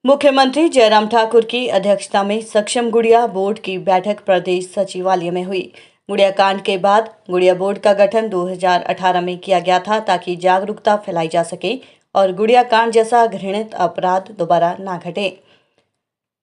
मुख्यमंत्री जयराम ठाकुर की अध्यक्षता में सक्षम गुड़िया बोर्ड की बैठक प्रदेश सचिवालय में हुई। गुड़िया कांड के बाद गुड़िया बोर्ड का गठन 2018 में किया गया था ताकि जागरूकता फैलाई जा सके और गुड़िया कांड जैसा घृणित अपराध दोबारा ना घटे।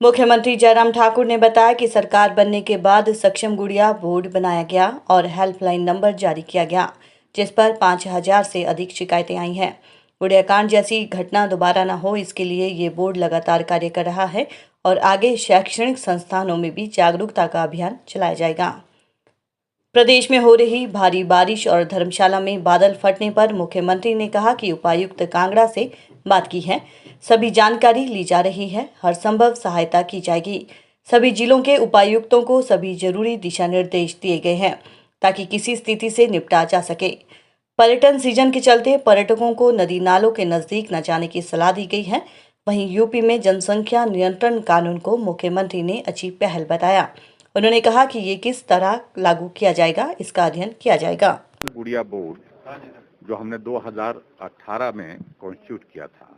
मुख्यमंत्री जयराम ठाकुर ने बताया कि सरकार बनने के बाद सक्षम गुड़िया बोर्ड बनाया गया और हेल्पलाइन नंबर जारी किया गया, जिस पर 5000 से अधिक शिकायतें आई हैं। गुड़िया कांड जैसी घटना दोबारा न हो, इसके लिए ये बोर्ड लगातार कार्य कर रहा है और आगे शैक्षणिक संस्थानों में भी जागरूकता का अभियान चलाया जाएगा। प्रदेश में हो रही भारी बारिश और धर्मशाला में बादल फटने पर मुख्यमंत्री ने कहा कि उपायुक्त कांगड़ा से बात की है, सभी जानकारी ली जा रही है, हर संभव सहायता की जाएगी। सभी जिलों के उपायुक्तों को सभी जरूरी दिशा निर्देश दिए गए हैं ताकि किसी स्थिति से निपटा जा सके। पर्यटन सीजन के चलते पर्यटकों को नदी नालों के नजदीक न जाने की सलाह दी गई है। वहीं यूपी में जनसंख्या नियंत्रण कानून को मुख्यमंत्री ने अच्छी पहल बताया। उन्होंने कहा कि ये किस तरह लागू किया जाएगा, इसका अध्ययन किया जाएगा। गुड़िया बोर्ड जो हमने 2018 में कॉन्स्टिट्यूट किया था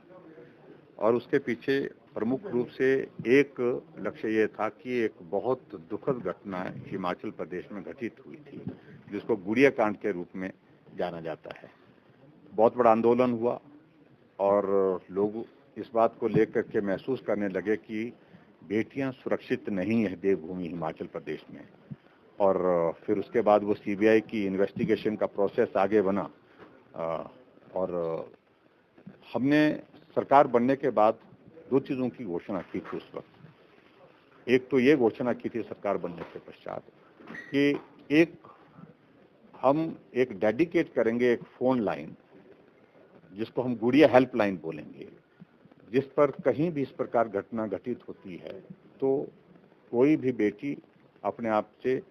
और उसके पीछे प्रमुख रूप से एक लक्ष्य ये था कि एक बहुत दुखद घटना हिमाचल प्रदेश में घटित हुई थी, जिसको गुड़िया कांड के रूप में जाना जाता है। बहुत बड़ा आंदोलन हुआ और लोग इस बात को लेकर के महसूस करने लगे कि बेटियां सुरक्षित नहीं है देवभूमि हिमाचल प्रदेश में। और फिर उसके बाद वो सीबीआई की इन्वेस्टिगेशन का प्रोसेस आगे बना और हमने सरकार बनने के बाद दो चीज़ों की घोषणा की थी उस वक्त। एक तो ये घोषणा की थी सरकार बनने के पश्चात कि हम एक डेडिकेट करेंगे एक फ़ोन लाइन, जिसको हम गुड़िया हेल्पलाइन बोलेंगे, जिस पर कहीं भी इस प्रकार घटना घटित होती है तो कोई भी बेटी अपने आप से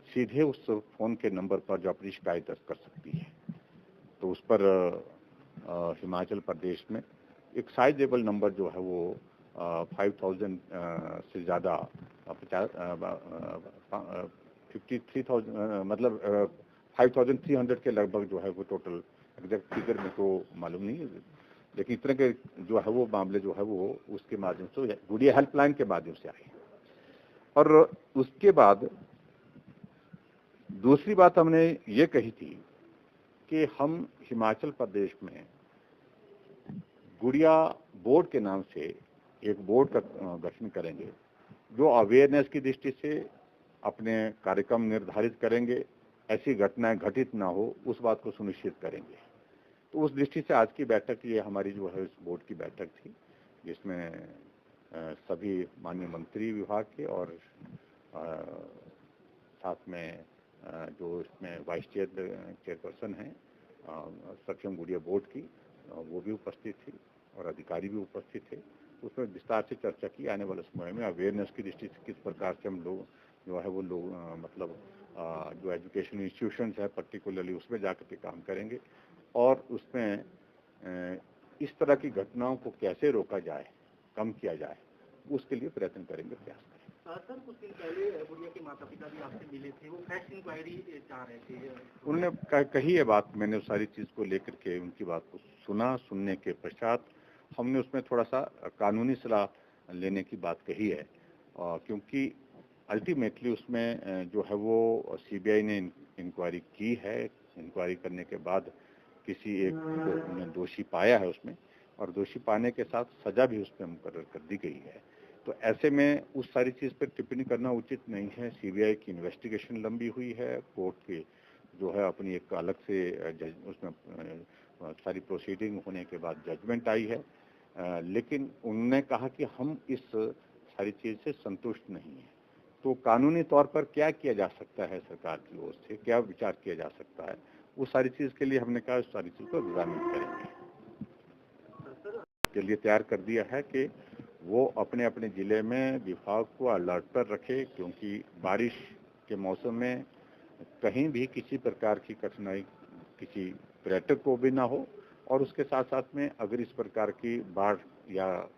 सीधे उस फ़ोन के नंबर पर जो अपनी शिकायत दर्ज कर सकती है। तो उस पर हिमाचल प्रदेश में एक साइजेबल नंबर जो है वो 5000 से ज़्यादा 53,000 मतलब 5300 के लगभग जो है वो टोटल एग्जैक्ट फिगर में तो मालूम नहीं है, लेकिन इतने के जो है वो मामले जो है वो उसके माध्यम से गुड़िया हेल्पलाइन के माध्यम से आए। और उसके बाद दूसरी बात हमने ये कही थी कि हम हिमाचल प्रदेश में गुड़िया बोर्ड के नाम से एक बोर्ड का गठन करेंगे, जो अवेयरनेस की दृष्टि से अपने कार्यक्रम निर्धारित करेंगे, ऐसी घटनाएं घटित ना हो उस बात को सुनिश्चित करेंगे। तो उस दृष्टि से आज की बैठक ये हमारी जो है इस बोर्ड की बैठक थी, जिसमें सभी माननीय मंत्री विभाग के और साथ में जो इसमें वाइस चेयरपर्सन हैं सक्षम गुड़िया बोर्ड की, वो भी उपस्थित थी और अधिकारी भी उपस्थित थे। उसमें विस्तार से चर्चा की आने वाले समय में अवेयरनेस की दृष्टि से किस प्रकार से हम लोग जो है वो लोग मतलब जो एजुकेशन इंस्टीट्यूशंस है पर्टिकुलरली उसमें जाकर के काम करेंगे और उसमें इस तरह की घटनाओं को कैसे रोका जाए, कम किया जाए, उसके लिए प्रयत्न करेंगे, प्रयास करेंगे। सर, कुछ दिन पहले गुड़िया के माता पिता भी आपसे मिले थे, वो फैक्ट इंक्वायरी चाह रहे थे। उन्होंने कही है बात, मैंने उस सारी चीज़ को लेकर के उनकी बात को सुनने के पश्चात हमने उसमें थोड़ा सा कानूनी सलाह लेने की बात कही है, क्योंकि अल्टीमेटली उसमें जो है वो सीबीआई ने इंक्वायरी की है। इंक्वायरी करने के बाद किसी एक को उन्हें दोषी पाया है उसमें, और दोषी पाने के साथ सजा भी उसमें मुकर्रर कर दी गई है। तो ऐसे में उस सारी चीज़ पर टिप्पणी करना उचित नहीं है। सीबीआई की इन्वेस्टिगेशन लंबी हुई है, कोर्ट की जो है अपनी एक अलग से उसमें सारी प्रोसीडिंग होने के बाद जजमेंट आई है, लेकिन उन्होंने कहा कि हम इस सारी चीज़ से संतुष्ट नहीं हैं। तो कानूनी तौर पर क्या किया जा सकता है, सरकार की ओर से क्या विचार किया जा सकता है, वो सारी चीज़ के लिए हमने कहा उस सारी चीज़ को एग्जामिन करेंगे। के लिए तैयार कर दिया है कि वो अपने अपने ज़िले में विभाग को अलर्ट पर रखे, क्योंकि बारिश के मौसम में कहीं भी किसी प्रकार की कठिनाई किसी पर्यटक को भी ना हो, और उसके साथ साथ में अगर इस प्रकार की बाढ़ या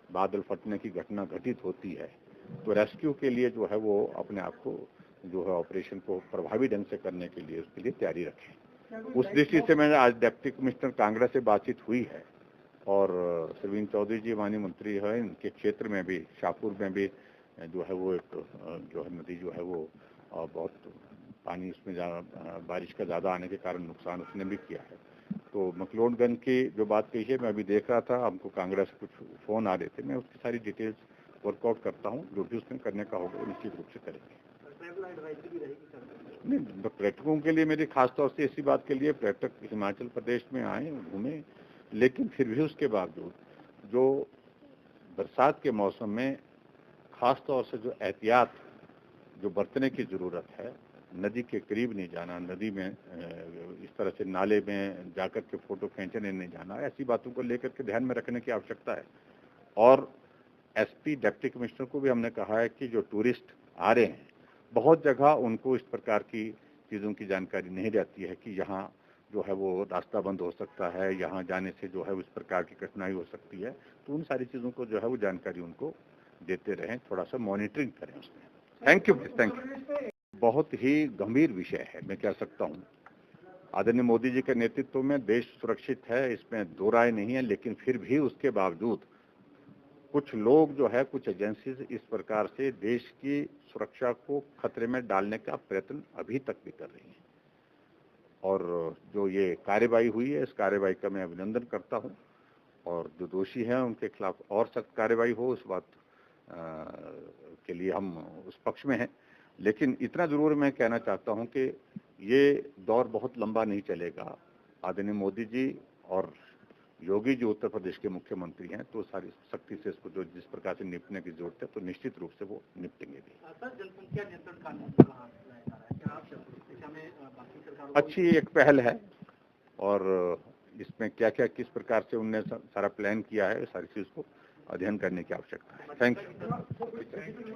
बादल फटने की घटना घटित होती है तो रेस्क्यू के लिए जो है वो अपने आप को जो है ऑपरेशन को प्रभावी ढंग से करने के लिए उसके लिए तैयारी रखें। उस दृष्टि से मैंने आज डिप्टी कमिश्नर कांगड़ा से बातचीत हुई है और सरवीन चौधरी जी माननीय मंत्री है, इनके क्षेत्र में भी शाहपुर में भी जो है वो एक जो है नदी जो है वो बहुत पानी उसमें बारिश का ज़्यादा आने के कारण नुकसान उसने भी किया है। तो मकलोडगंज की जो बात कही है, मैं अभी देख रहा था, हमको कांग्रेस से कुछ फ़ोन आ रहे थे, मैं उसकी सारी डिटेल्स वर्कआउट करता हूँ, जो भी उसमें करने का होगा वो निश्चित रूप से करेंगे। नहीं, पर्यटकों के लिए मेरी खास तौर से इसी बात के लिए पर्यटक हिमाचल प्रदेश में आए घूमें, लेकिन फिर भी उसके बावजूद जो बरसात के मौसम में खास तौर से जो एहतियात जो बरतने की ज़रूरत है, नदी के करीब नहीं जाना, नदी में इस तरह से नाले में जाकर के फोटो खींचने नहीं जाना, ऐसी बातों को लेकर के ध्यान में रखने की आवश्यकता है। और एसपी डिप्टी कमिश्नर को भी हमने कहा है कि जो टूरिस्ट आ रहे हैं, बहुत जगह उनको इस प्रकार की चीज़ों की जानकारी नहीं रहती है कि यहाँ जो है वो रास्ता बंद हो सकता है, यहाँ जाने से जो है उस प्रकार की कठिनाई हो सकती है। तो उन सारी चीज़ों को जो है वो जानकारी उनको देते रहें, थोड़ा सा मॉनिटरिंग करें उसमें। Thank you. बहुत ही गंभीर विषय है, मैं कह सकता हूँ। आदरणीय मोदी जी के नेतृत्व में देश सुरक्षित है, इसमें दो राय नहीं है, लेकिन फिर भी उसके बावजूद कुछ लोग जो है, कुछ एजेंसीज इस प्रकार से देश की सुरक्षा को खतरे में डालने का प्रयत्न अभी तक भी कर रही हैं। और जो ये कार्रवाई हुई है, इस कार्रवाई का मैं अभिनंदन करता हूं, और जो दोषी हैं उनके खिलाफ और सख्त कार्रवाई हो, उस बात के लिए हम उस पक्ष में हैं। लेकिन इतना जरूर मैं कहना चाहता हूं कि ये दौर बहुत लंबा नहीं चलेगा। आदरणीय मोदी जी और योगी जी उत्तर प्रदेश के मुख्यमंत्री हैं, तो सारी सख्ती से इसको जो जिस प्रकार से निपटने की जरूरत है, तो निश्चित रूप से वो निपटेंगे भी। सर, जनसंख्या नियंत्रण कानून कहाँ लाया जा रहा है? क्या आप इस दिशा में बाकी सरकारों अच्छी एक पहल है, और इसमें क्या क्या किस प्रकार से उनने सारा प्लान किया है, सारी चीज को अध्ययन करने की आवश्यकता है। Thank you.